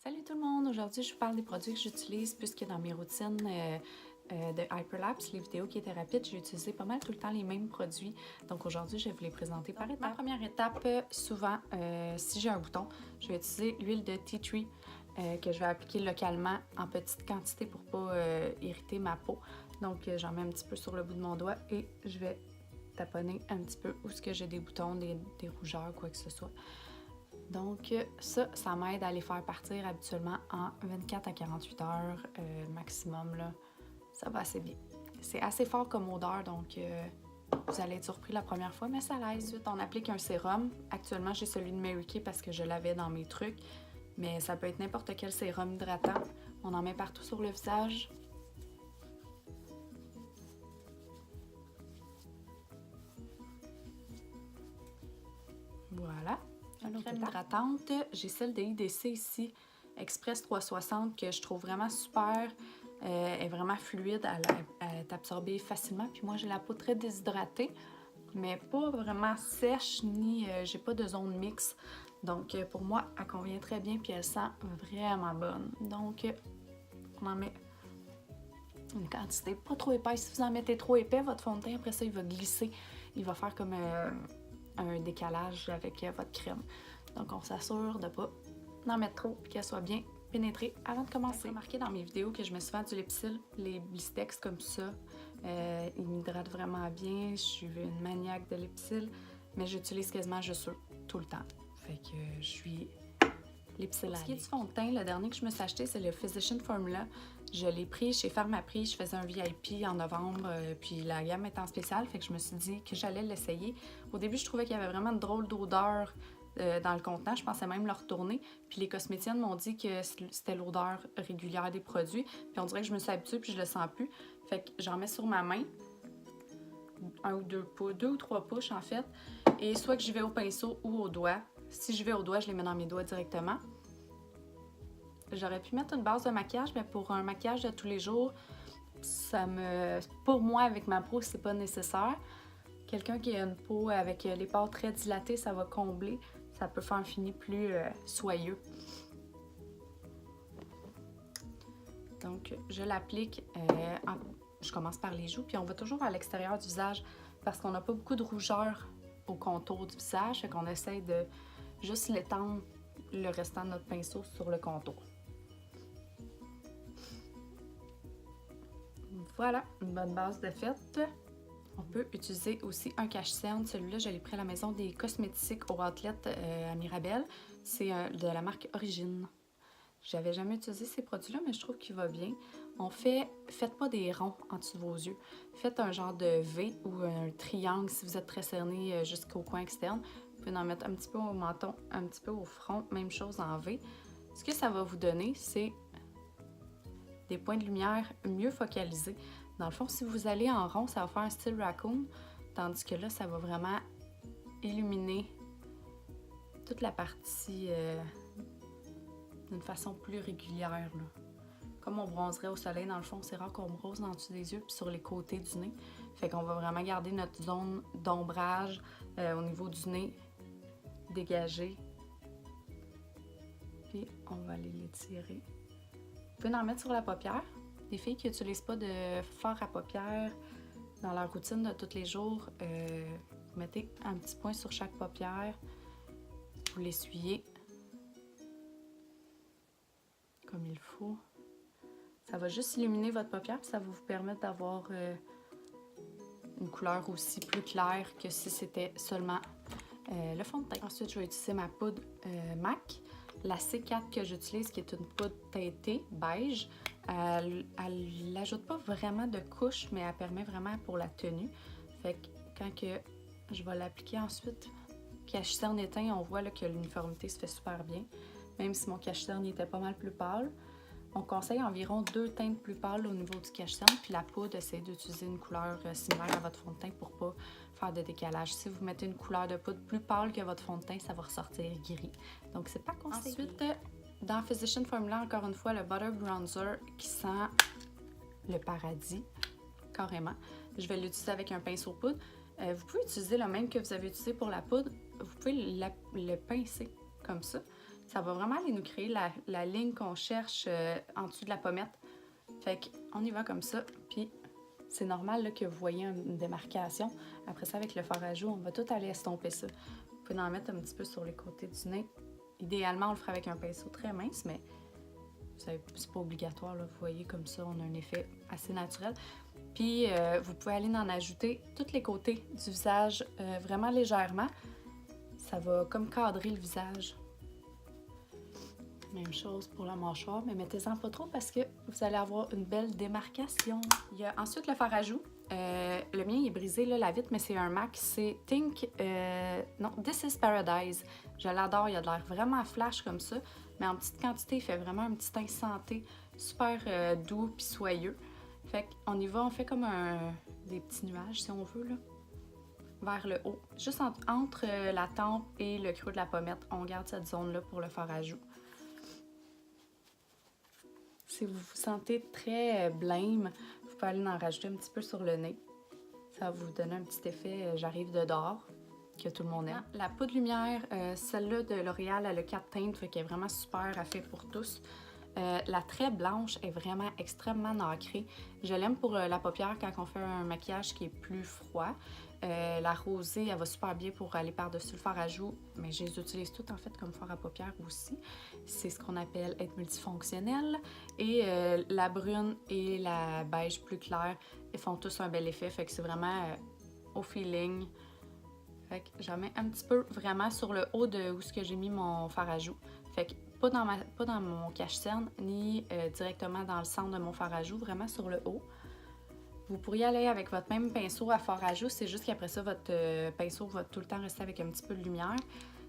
Salut tout le monde! Aujourd'hui, je vous parle des produits que j'utilise puisque dans mes routines de Hyperlapse, les vidéos qui étaient rapides, j'ai utilisé pas mal tout le temps les mêmes produits. Donc aujourd'hui, je vais vous les présenter par étapes. Ma première étape, souvent, si j'ai un bouton, je vais utiliser l'huile de tea tree que je vais appliquer localement en petite quantité pour pas irriter ma peau. Donc j'en mets un petit peu sur le bout de mon doigt et je vais taponner un petit peu où j'ai des boutons, des rougeurs, quoi que ce soit. Donc ça m'aide à les faire partir habituellement en 24 à 48 heures maximum. Là. Ça va assez bien. C'est assez fort comme odeur, donc vous allez être surpris la première fois, mais ça l'aide. Ensuite, on applique un sérum. Actuellement, j'ai celui de Mary Kay parce que je l'avais dans mes trucs, mais ça peut être n'importe quel sérum hydratant. On en met partout sur le visage. Voilà. Une crème hydratante, j'ai celle de IDC ici, Express 360, que je trouve vraiment super. Elle est vraiment fluide, elle est absorbée facilement. Puis moi, j'ai la peau très déshydratée, mais pas vraiment sèche, ni j'ai pas de zone mixte. Donc pour moi, elle convient très bien, puis elle sent vraiment bonne. Donc on en met une quantité pas trop épaisse. Si vous en mettez trop épais, votre fond de teint, après ça, il va glisser. Il va faire comme un décalage avec votre crème. Donc, on s'assure de ne pas en mettre trop et qu'elle soit bien pénétrée avant de commencer. J'ai remarqué dans mes vidéos que je mets souvent du Lipsil, les Blistex comme ça. Ils m'hydratent vraiment bien. Je suis une maniaque de Lipsil, mais j'utilise quasiment juste eux tout le temps. Fait que je suis Lipsil. Pour ce qui est du fond de teint, le dernier que je me suis acheté, c'est le Physician Formula. Je l'ai pris chez Pharmaprix, je faisais un VIP en novembre, puis la gamme était en spécial, fait que je me suis dit que j'allais l'essayer. Au début, je trouvais qu'il y avait vraiment une drôle d'odeur dans le contenant, je pensais même le retourner. Puis les cosméticiennes m'ont dit que c'était l'odeur régulière des produits, puis on dirait que je me suis habituée, puis je le sens plus. Fait que j'en mets sur ma main, deux ou trois pushs en fait, et soit que j'y vais au pinceau ou au doigt. Si je vais au doigt, je les mets dans mes doigts directement. J'aurais pu mettre une base de maquillage, mais pour un maquillage de tous les jours, pour moi, avec ma peau, c'est pas nécessaire. Quelqu'un qui a une peau avec les pores très dilatés, ça va combler. Ça peut faire un fini plus soyeux. Donc, je l'applique. Je commence par les joues, puis on va toujours à l'extérieur du visage parce qu'on n'a pas beaucoup de rougeur au contour du visage. Fait qu'on essaye de juste l'étendre le restant de notre pinceau sur le contour. Voilà, une bonne base de fait. On peut utiliser aussi un cache-cerne. Celui-là, je l'ai pris à la maison des cosmétiques au outlet à Mirabel. C'est de la marque Origine. J'avais jamais utilisé ces produits-là, mais je trouve qu'il va bien. Faites pas des ronds en dessous de vos yeux. Faites un genre de V ou un triangle si vous êtes très cerné jusqu'au coin externe. Vous pouvez en mettre un petit peu au menton, un petit peu au front, même chose en V. Ce que ça va vous donner, c'est des points de lumière mieux focalisés. Dans le fond, si vous allez en rond, ça va faire un style raccoon, tandis que là, ça va vraiment illuminer toute la partie d'une façon plus régulière. Là. Comme on bronzerait au soleil, dans le fond, c'est rare qu'on bronze en dessous des yeux puis sur les côtés du nez. Fait qu'on va vraiment garder notre zone d'ombrage au niveau du nez dégagée. Puis on va aller l'étirer. Vous pouvez en mettre sur la paupière. Les filles qui n'utilisent pas de fard à paupières dans leur routine de tous les jours, vous mettez un petit point sur chaque paupière. Vous l'essuyez comme il faut. Ça va juste illuminer votre paupière et ça va vous permettre d'avoir une couleur aussi plus claire que si c'était seulement le fond de teint. Ensuite, je vais utiliser ma poudre MAC. La C4 que j'utilise, qui est une poudre teintée beige, elle n'ajoute pas vraiment de couche, mais elle permet vraiment pour la tenue. Fait que quand je vais l'appliquer ensuite, cache-cerne éteint, on voit là, que l'uniformité se fait super bien. Même si mon cache-cerne était pas mal plus pâle. On conseille environ 2 teintes plus pâles au niveau du cache-cerne, puis la poudre, essayez d'utiliser une couleur similaire à votre fond de teint pour pas faire de décalage. Si vous mettez une couleur de poudre plus pâle que votre fond de teint, ça va ressortir gris. Donc, c'est pas conseillé. Ensuite, dans Physician Formula, encore une fois, le Butter Bronzer qui sent le paradis, carrément. Je vais l'utiliser avec un pinceau poudre. Vous pouvez utiliser le même que vous avez utilisé pour la poudre. Vous pouvez le pincer comme ça. Ça va vraiment aller nous créer la ligne qu'on cherche en dessous de la pommette. Fait qu'on y va comme ça, puis c'est normal là, que vous voyez une démarcation. Après ça, avec le fard à joues, on va tout aller estomper ça. Vous pouvez en mettre un petit peu sur les côtés du nez. Idéalement, on le fera avec un pinceau très mince, mais c'est pas obligatoire. Là. Vous voyez, comme ça, on a un effet assez naturel. Puis, vous pouvez aller en ajouter tous les côtés du visage vraiment légèrement. Ça va comme cadrer le visage. Même chose pour la mâchoire, mais mettez-en pas trop parce que vous allez avoir une belle démarcation. Il y a ensuite le fard à joues. Le mien il est brisé, là, la vitre, mais c'est un MAC. C'est Think... non, This is Paradise. Je l'adore, il a de l'air vraiment flash comme ça, mais en petite quantité, il fait vraiment un petit teint santé, super doux puis soyeux. Fait qu'on y va, on fait comme des petits nuages, si on veut, là, vers le haut. Juste entre la tempe et le creux de la pommette, on garde cette zone-là pour le fard à joues. Si vous vous sentez très blême, vous pouvez aller en rajouter un petit peu sur le nez. Ça va vous donner un petit effet « j'arrive de dehors » que tout le monde aime. La poudre lumière, celle-là de L'Oréal, elle a 4 teintes, fait qu'elle est vraiment super, elle fait pour tous. La très blanche est vraiment extrêmement nacrée. Je l'aime pour la paupière quand on fait un maquillage qui est plus froid. La rosée, elle va super bien pour aller par-dessus le fard à joues, mais je les utilise toutes en fait comme fard à paupières aussi. C'est ce qu'on appelle être multifonctionnel. Et la brune et la beige plus claire, ils font tous un bel effet, fait que c'est vraiment au feeling. Fait que j'en mets un petit peu vraiment sur le haut de où j'ai mis mon fard à joues. Fait que pas dans mon cache-cerne, ni directement dans le centre de mon fard à joues, vraiment sur le haut. Vous pourriez aller avec votre même pinceau à fard à joues, c'est juste qu'après ça, votre pinceau va tout le temps rester avec un petit peu de lumière.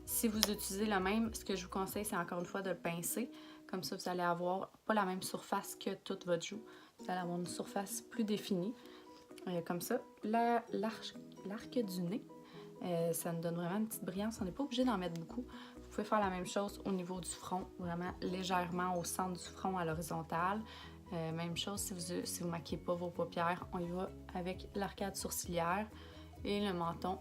Si vous utilisez le même, ce que je vous conseille, c'est encore une fois de le pincer. Comme ça, vous allez avoir pas la même surface que toute votre joue. Vous allez avoir une surface plus définie. Comme ça, l'arc du nez, ça nous donne vraiment une petite brillance. On n'est pas obligé d'en mettre beaucoup. Vous pouvez faire la même chose au niveau du front, vraiment légèrement au centre du front à l'horizontale. Même chose si vous ne maquillez pas vos paupières, on y va avec l'arcade sourcilière et le menton.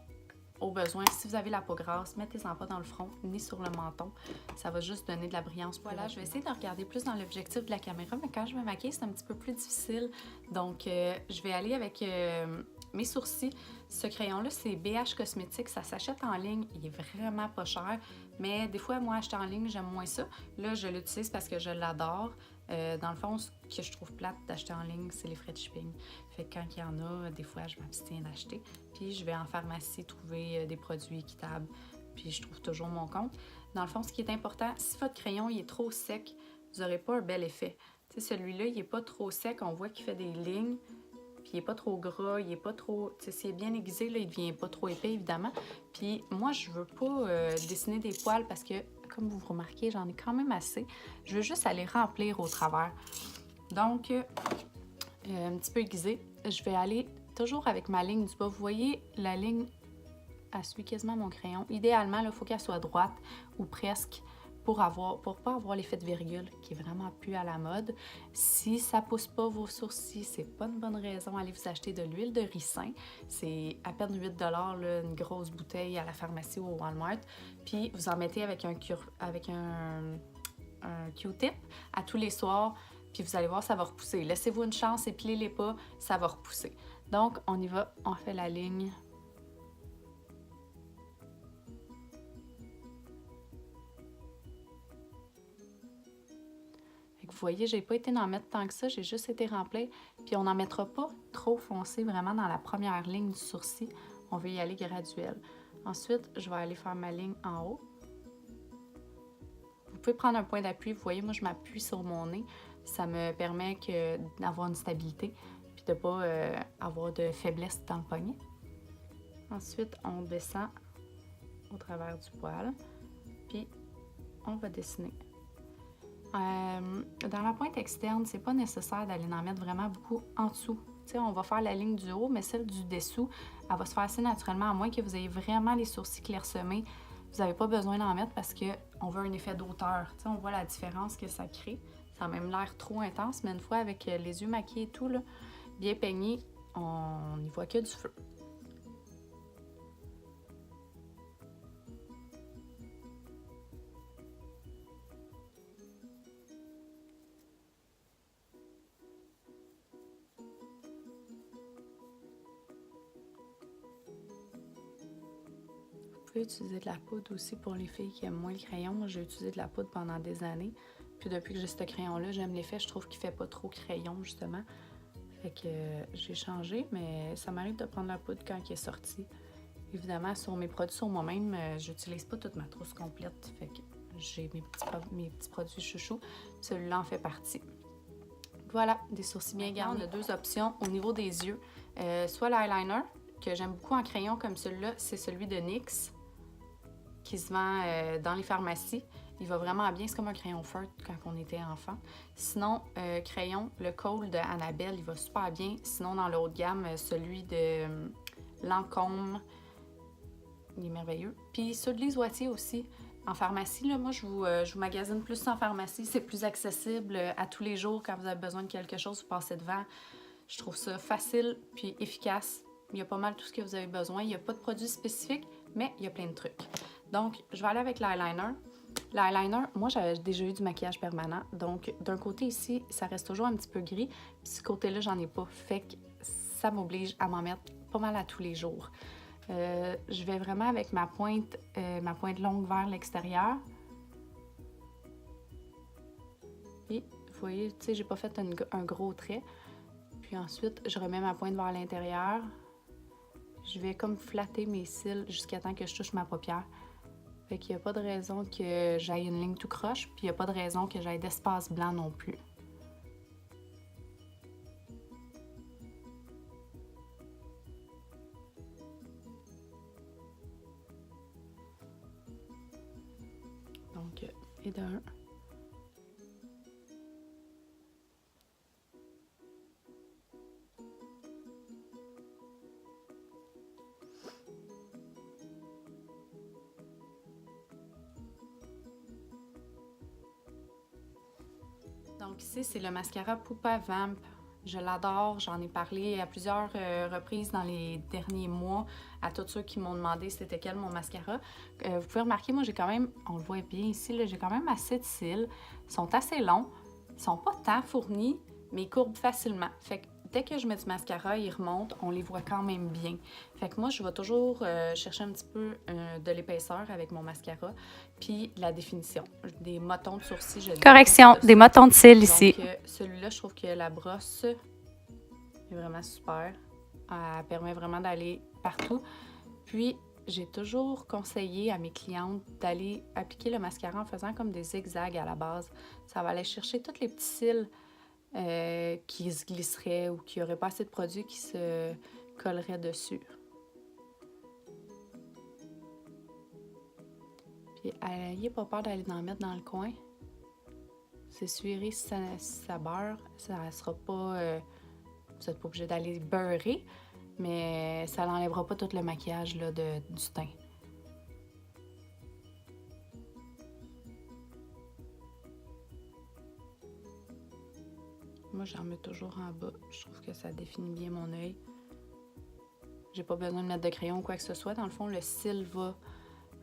Au besoin, si vous avez la peau grasse, mettez-en pas dans le front ni sur le menton. Ça va juste donner de la brillance. Voilà, je vais essayer de regarder plus dans l'objectif de la caméra, mais quand je me maquille, c'est un petit peu plus difficile. Donc, je vais aller avec mes sourcils. Ce crayon-là, c'est BH Cosmétiques. Ça s'achète en ligne. Il est vraiment pas cher. Mais des fois, moi, acheter en ligne, j'aime moins ça. Là, je l'utilise parce que je l'adore. Dans le fond, ce que je trouve plate d'acheter en ligne, c'est les frais de shipping. Fait que quand il y en a, des fois, je m'abstiens d'acheter. Puis je vais en pharmacie trouver des produits équitables. Puis je trouve toujours mon compte. Dans le fond, ce qui est important, si votre crayon il est trop sec, vous n'aurez pas un bel effet. Tu sais, celui-là, il n'est pas trop sec. On voit qu'il fait des lignes. Puis il n'est pas trop gras, il n'est pas trop... Tu sais, s'il est bien aiguisé, là, il ne devient pas trop épais, évidemment. Puis moi, je veux pas dessiner des poils parce que, comme vous remarquez, j'en ai quand même assez. Je veux juste aller remplir au travers. Donc, un petit peu aiguisé. Je vais aller toujours avec ma ligne du bas. Vous voyez, la ligne, elle suit quasiment mon crayon. Idéalement, il faut qu'elle soit droite ou presque pour pas avoir l'effet de virgule qui est vraiment plus à la mode. Si ça pousse pas vos sourcils, c'est pas une bonne raison. Allez vous acheter de l'huile de ricin. C'est à peine 8 $, là, une grosse bouteille à la pharmacie ou au Walmart. Puis vous en mettez avec un Q-tip à tous les soirs. Puis vous allez voir, ça va repousser. Laissez-vous une chance, épilez-les pas, ça va repousser. Donc, on y va, on fait la ligne. Vous voyez, j'ai pas été en mettre tant que ça, j'ai juste été remplir. Puis on n'en mettra pas trop foncé vraiment dans la première ligne du sourcil. On veut y aller graduel. Ensuite, je vais aller faire ma ligne en haut. Vous pouvez prendre un point d'appui. Vous voyez, moi, je m'appuie sur mon nez. Ça me permet d'avoir une stabilité puis de ne pas avoir de faiblesse dans le poignet. Ensuite, on descend au travers du poil. Puis, on va dessiner. Dans la pointe externe, c'est pas nécessaire d'aller en mettre vraiment beaucoup en dessous. T'sais, on va faire la ligne du haut, mais celle du dessous, elle va se faire assez naturellement, à moins que vous ayez vraiment les sourcils clairsemés. Vous n'avez pas besoin d'en mettre parce qu'on veut un effet d'auteur. On voit la différence que ça crée. Ça a même l'air trop intense, mais une fois avec les yeux maquillés et tout, là, bien peignés, on n'y voit que du feu. pouvez utiliser de la poudre aussi pour les filles qui aiment moins le crayon. Moi, j'ai utilisé de la poudre pendant des années. Puis depuis que j'ai ce crayon-là, j'aime l'effet. Je trouve qu'il fait pas trop crayon, justement. Fait que j'ai changé, mais ça m'arrive de prendre la poudre quand il est sorti. Évidemment, sur mes produits sur moi-même, j'utilise pas toute ma trousse complète. Fait que j'ai mes petits produits chouchous. Celui-là en fait partie. Voilà, des sourcils bien garnis. On a deux options au niveau des yeux. Soit l'eyeliner, que j'aime beaucoup en crayon comme celui-là, c'est celui de NYX, qui se vend dans les pharmacies. Il va vraiment bien, c'est comme un crayon feutre quand on était enfant. Sinon, crayon, le Kohl de Annabelle, il va super bien. Sinon, dans le haut de gamme, celui de Lancôme, il est merveilleux. Puis ceux de Lise Wattier aussi, en pharmacie, là, moi je vous magasine plus en pharmacie. C'est plus accessible à tous les jours quand vous avez besoin de quelque chose, vous passez devant. Je trouve ça facile puis efficace. Il y a pas mal tout ce que vous avez besoin. Il n'y a pas de produits spécifiques, mais il y a plein de trucs. Donc, je vais aller avec l'eyeliner. L'eyeliner, moi, j'avais déjà eu du maquillage permanent. Donc, d'un côté ici, ça reste toujours un petit peu gris. Puis, ce côté-là, j'en ai pas. Fait que ça m'oblige à m'en mettre pas mal à tous les jours. Je vais vraiment avec ma pointe longue vers l'extérieur. Et vous voyez, tu sais, j'ai pas fait un gros trait. Puis ensuite, je remets ma pointe vers l'intérieur. Je vais comme flatter mes cils jusqu'à temps que je touche ma paupière. Fait qu'il n'y a pas de raison que j'aille une ligne tout croche, puis il n'y a pas de raison que j'aille d'espace blanc non plus. Donc, et d'un. Donc ici, c'est le mascara Pupa Vamp. Je l'adore, j'en ai parlé à plusieurs reprises dans les derniers mois à tous ceux qui m'ont demandé c'était quel mon mascara. Vous pouvez remarquer, moi j'ai quand même, on le voit bien ici, j'ai quand même assez de cils. Ils sont assez longs, ils sont pas tant fournis, mais ils courbent facilement. Fait que dès que je mets du mascara, ils remontent, on les voit quand même bien. Fait que moi, je vais toujours chercher un petit peu de l'épaisseur avec mon mascara, puis de la définition. Des motons de sourcils, je Correction, des motons de cils ici. Donc, celui-là, je trouve que la brosse est vraiment super. Elle permet vraiment d'aller partout. Puis, j'ai toujours conseillé à mes clientes d'aller appliquer le mascara en faisant comme des zigzags à la base. Ça va aller chercher tous les petits cils qui se glisseraient ou qui n'auraient pas assez de produit qui se colleraient dessus. Puis, n'ayez pas peur d'aller en mettre dans le coin. S'essuyer si ça beurre, ça sera pas... vous n'êtes pas obligé d'aller beurrer, mais ça n'enlèvera pas tout le maquillage là, du teint. Moi, j'en mets toujours en bas. Je trouve que ça définit bien mon œil. J'ai pas besoin de mettre de crayon ou quoi que ce soit. Dans le fond, le cil va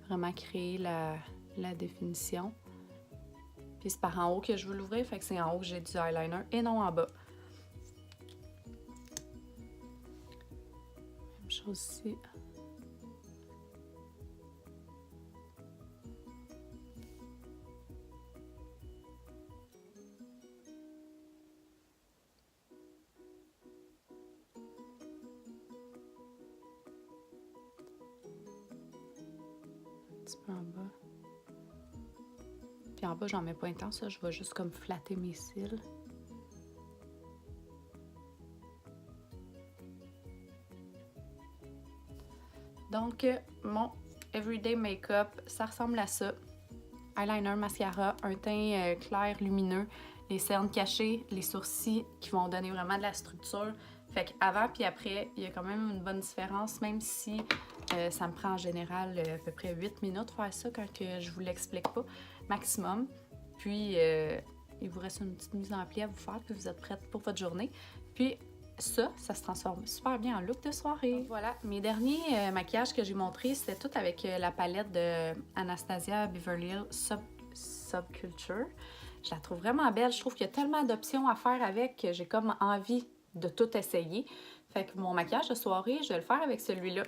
vraiment créer la définition. Puis c'est par en haut que je veux l'ouvrir, fait que c'est en haut que j'ai du eyeliner et non en bas. Même chose ici. Un petit peu en bas. Puis en bas, j'en mets pas intense, ça. Je vais juste comme flatter mes cils. Donc, mon everyday make-up, ça ressemble à ça. Eyeliner, mascara, un teint clair, lumineux, les cernes cachées, les sourcils qui vont donner vraiment de la structure. Fait qu'avant puis après, il y a quand même une bonne différence, même si ça me prend en général à peu près 8 minutes faire ça quand que je vous l'explique pas, maximum. Puis, il vous reste une petite mise en pli à vous faire, puis vous êtes prête pour votre journée. Puis, ça se transforme super bien en look de soirée. Donc voilà, mes derniers maquillages que j'ai montrés, c'était tout avec la palette de Anastasia Beverly Hills Subculture. Je la trouve vraiment belle. Je trouve qu'il y a tellement d'options à faire avec que j'ai comme envie de tout essayer. Fait que mon maquillage de soirée, je vais le faire avec celui-là.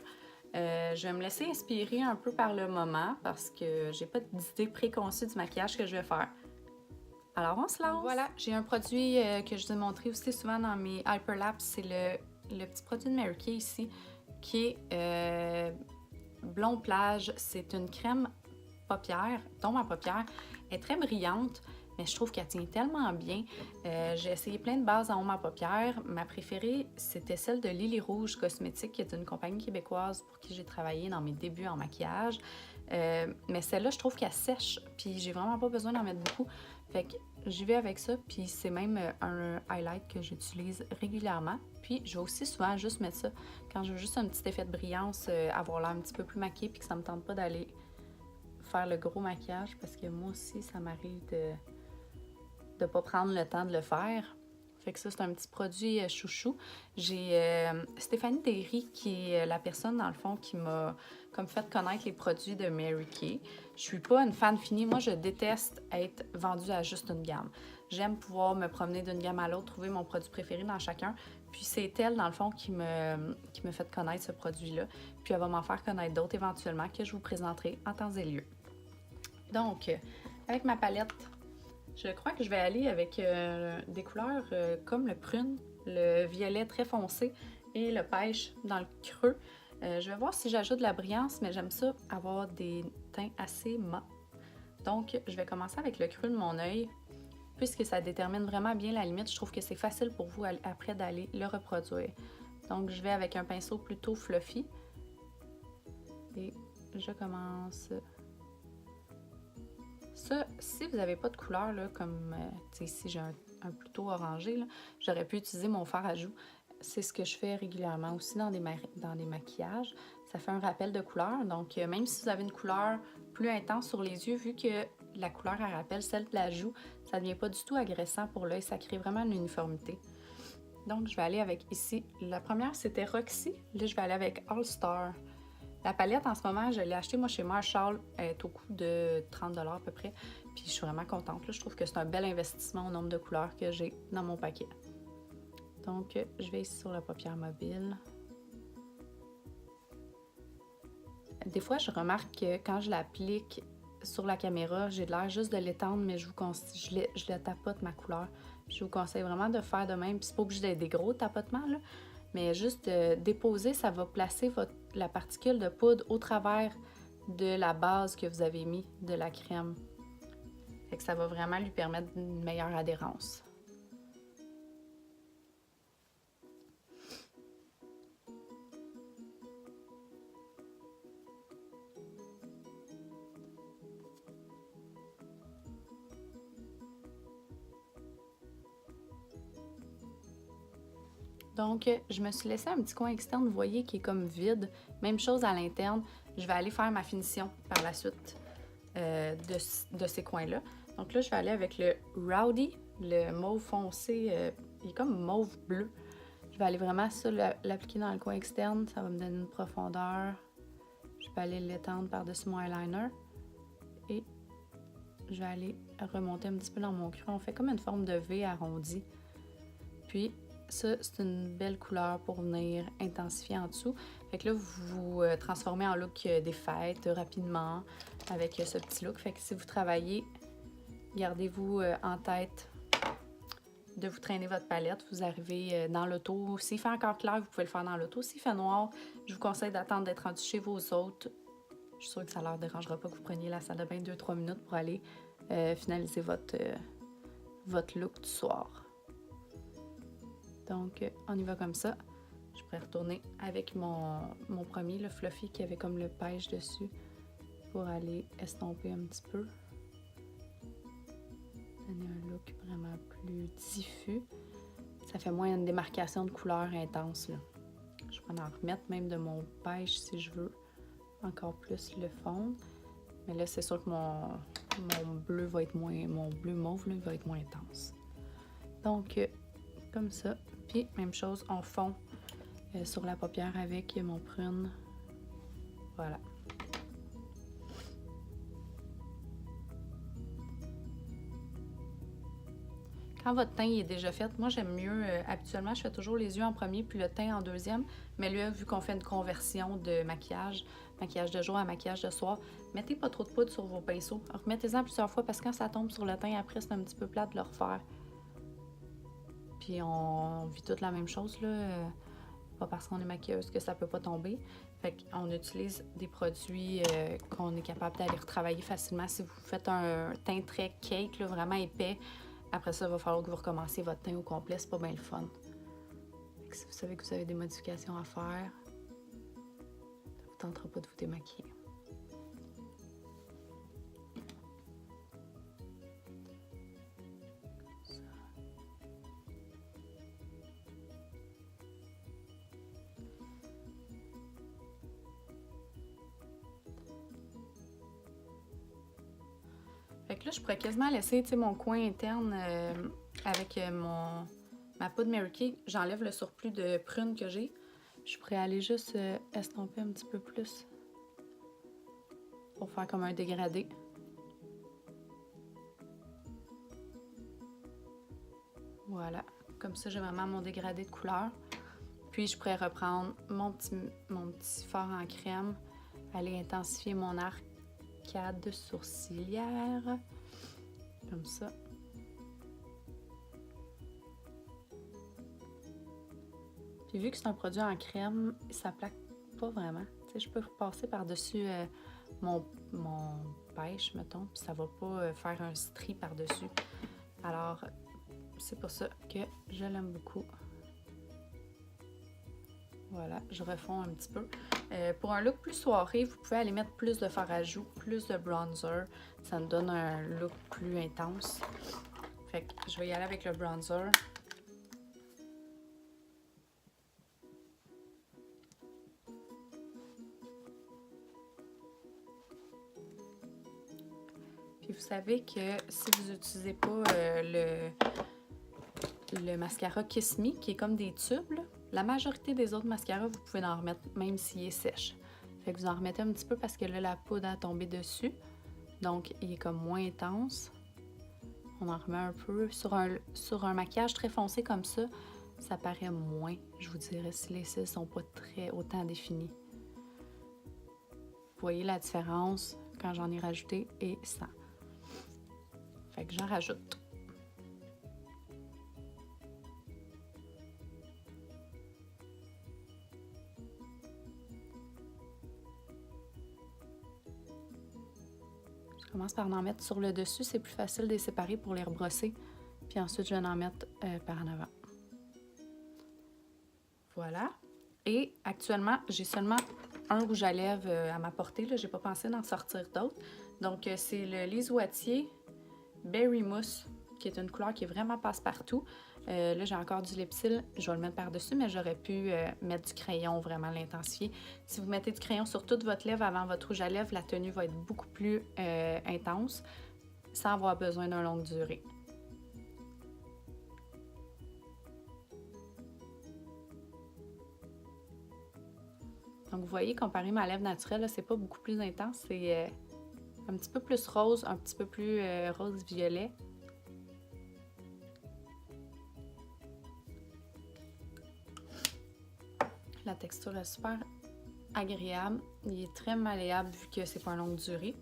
Je vais me laisser inspirer un peu par le moment parce que j'ai pas d'idée préconçue du maquillage que je vais faire. Alors, on se lance! Voilà, j'ai un produit que je vous ai montré aussi souvent dans mes Hyperlapse. C'est le petit produit de Mary Kay ici, qui est Blond Plage. C'est une crème paupière, tombe à paupières. Elle est très brillante, mais je trouve qu'elle tient tellement bien. J'ai essayé plein de bases en homme à paupières. Ma préférée, c'était celle de Lily Rouge Cosmétiques, qui est une compagnie québécoise pour qui j'ai travaillé dans mes débuts en maquillage. Mais celle-là, je trouve qu'elle sèche, puis j'ai vraiment pas besoin d'en mettre beaucoup. Fait que j'y vais avec ça, puis c'est même un highlight que j'utilise régulièrement. Puis je vais aussi souvent juste mettre ça quand je veux juste un petit effet de brillance, avoir l'air un petit peu plus maquillée, puis que ça me tente pas d'aller faire le gros maquillage, parce que moi aussi, ça m'arrive de pas prendre le temps de le faire. Fait que ça, c'est un petit produit chouchou. J'ai Stéphanie Derry, qui est la personne, dans le fond, qui m'a comme fait connaître les produits de Mary Kay. Je suis pas une fan finie. Moi, je déteste être vendue à juste une gamme. J'aime pouvoir me promener d'une gamme à l'autre, trouver mon produit préféré dans chacun. Puis c'est elle, dans le fond, qui me fait connaître ce produit-là. Puis elle va m'en faire connaître d'autres éventuellement que je vous présenterai en temps et lieu. Donc, avec ma palette, je crois que je vais aller avec des couleurs comme le prune, le violet très foncé et le pêche dans le creux. Je vais voir si j'ajoute de la brillance, mais j'aime ça avoir des teints assez mat. Donc, je vais commencer avec le creux de mon œil, puisque ça détermine vraiment bien la limite. Je trouve que c'est facile pour vous après d'aller le reproduire. Donc, je vais avec un pinceau plutôt fluffy. Et je commence... Ça, si vous n'avez pas de couleur, là, comme ici j'ai un plutôt orangé, j'aurais pu utiliser mon fard à joues. C'est ce que je fais régulièrement aussi dans des maquillages. Ça fait un rappel de couleur. Donc, même si vous avez une couleur plus intense sur les yeux, vu que la couleur elle rappelle celle de la joue, ça ne devient pas du tout agressant pour l'œil. Ça crée vraiment une uniformité. Donc, je vais aller avec ici. La première, c'était Roxy. Là, je vais aller avec All Star. La palette, en ce moment, je l'ai achetée moi chez Marshall. Elle est au coût de 30$ à peu près. Puis je suis vraiment contente. Là. Je trouve que c'est un bel investissement au nombre de couleurs que j'ai dans mon paquet. Donc, je vais ici sur la paupière mobile. Des fois, je remarque que quand je l'applique sur la caméra, j'ai l'air juste de l'étendre, mais je le tapote ma couleur. Je vous conseille vraiment de faire de même. Puis c'est pas obligé d'être des gros tapotements, là. Mais juste déposer, ça va placer la particule de poudre au travers de la base que vous avez mis de la crème. Fait que ça va vraiment lui permettre une meilleure adhérence. Donc, je me suis laissé un petit coin externe, vous voyez, qui est comme vide. Même chose à l'interne. Je vais aller faire ma finition par la suite de ces coins-là. Donc là, je vais aller avec le Rowdy, le mauve foncé, il est comme mauve bleu. Je vais aller vraiment ça l'appliquer dans le coin externe. Ça va me donner une profondeur. Je vais aller l'étendre par-dessus mon eyeliner. Et je vais aller remonter un petit peu dans mon creux. On fait comme une forme de V arrondi. Puis, ça, c'est une belle couleur pour venir intensifier en dessous. Fait que là, vous vous transformez en look des fêtes rapidement avec ce petit look. Fait que si vous travaillez, gardez-vous en tête de vous traîner votre palette. Vous arrivez dans l'auto. S'il fait encore clair, vous pouvez le faire dans l'auto. S'il fait noir, je vous conseille d'attendre d'être rendu chez vos hôtes. Je suis sûre que ça ne leur dérangera pas que vous preniez la salle de bain 2-3 minutes pour aller finaliser votre look du soir. Donc, on y va comme ça. Je pourrais retourner avec mon premier, le fluffy, qui avait comme le pêche dessus, pour aller estomper un petit peu. Donner un look vraiment plus diffus. Ça fait moins une démarcation de couleur intense, là. Je peux en remettre même de mon pêche si je veux encore plus le fondre. Mais là, c'est sûr que mon bleu va être moins... Mon bleu mauve, là, il va être moins intense. Donc, comme ça. Puis, même chose, on fond sur la paupière avec mon prune. Voilà. Quand votre teint est déjà fait, moi j'aime mieux, habituellement je fais toujours les yeux en premier puis le teint en deuxième, mais là vu qu'on fait une conversion de maquillage de jour à maquillage de soir, mettez pas trop de poudre sur vos pinceaux. Remettez-en plusieurs fois parce que quand ça tombe sur le teint après c'est un petit peu plate de le refaire. Puis on vit toute la même chose là, pas parce qu'on est maquilleuse que ça peut pas tomber. Fait qu'on utilise des produits qu'on est capable d'aller retravailler facilement. Si vous faites un teint très cake, là, vraiment épais, après ça, il va falloir que vous recommenciez votre teint au complet. C'est pas bien le fun. Si vous savez que vous avez des modifications à faire, ça vous tentera pas de vous démaquiller. Fait que là, je pourrais quasiment laisser mon coin interne avec ma poudre Mary Kay. J'enlève le surplus de prune que j'ai. Je pourrais aller juste estomper un petit peu plus pour faire comme un dégradé. Voilà, comme ça j'ai vraiment mon dégradé de couleur. Puis je pourrais reprendre mon petit fard en crème, aller intensifier mon arcade sourcilière, comme ça. Puis vu que c'est un produit en crème, ça plaque pas vraiment. Tu sais, je peux passer par-dessus mon pêche, mettons, puis ça va pas faire un stri par-dessus. Alors, c'est pour ça que je l'aime beaucoup. Voilà, je refonds un petit peu. Pour un look plus soirée, vous pouvez aller mettre plus de fard à joues, plus de bronzer. Ça me donne un look plus intense. Fait que je vais y aller avec le bronzer. Puis vous savez que si vous n'utilisez pas le mascara Kiss Me, qui est comme des tubes, là, la majorité des autres mascaras, vous pouvez en remettre même s'il est sèche. Fait que vous en remettez un petit peu parce que là, la poudre a tombé dessus. Donc, il est comme moins intense. On en remet un peu. Sur un maquillage très foncé comme ça, ça paraît moins, je vous dirais, si les cils sont pas autant définis. Vous voyez la différence quand j'en ai rajouté et sans. Fait que j'en rajoute. Je commence par en mettre sur le dessus, c'est plus facile de les séparer pour les rebrosser. Puis ensuite, je vais en mettre par en avant. Voilà. Et actuellement, j'ai seulement un rouge à lèvres à ma portée. Je n'ai pas pensé d'en sortir d'autres. Donc, c'est le Lise Wattier Berry Mousse, qui est une couleur qui est vraiment passe-partout. Là, j'ai encore du Lipsil, je vais le mettre par-dessus, mais j'aurais pu mettre du crayon, vraiment l'intensifier. Si vous mettez du crayon sur toute votre lèvre avant votre rouge à lèvres, la tenue va être beaucoup plus intense, sans avoir besoin d'une longue durée. Donc, vous voyez, comparé à ma lèvre naturelle, c'est pas beaucoup plus intense, c'est un petit peu plus rose, un petit peu plus rose-violet. La texture est super agréable. Il est très malléable vu que c'est pas une longue durée.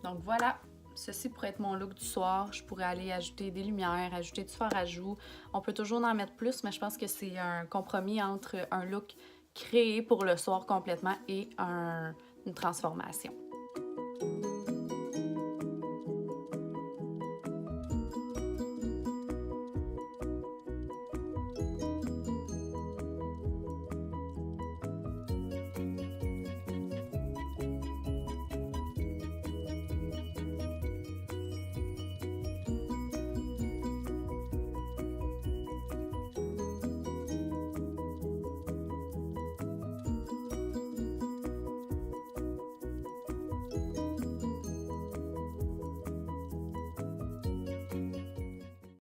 Donc voilà, ceci pourrait être mon look du soir. Je pourrais aller ajouter des lumières, ajouter du fard à joues. On peut toujours en mettre plus, mais je pense que c'est un compromis entre un look créé pour le soir complètement et une transformation.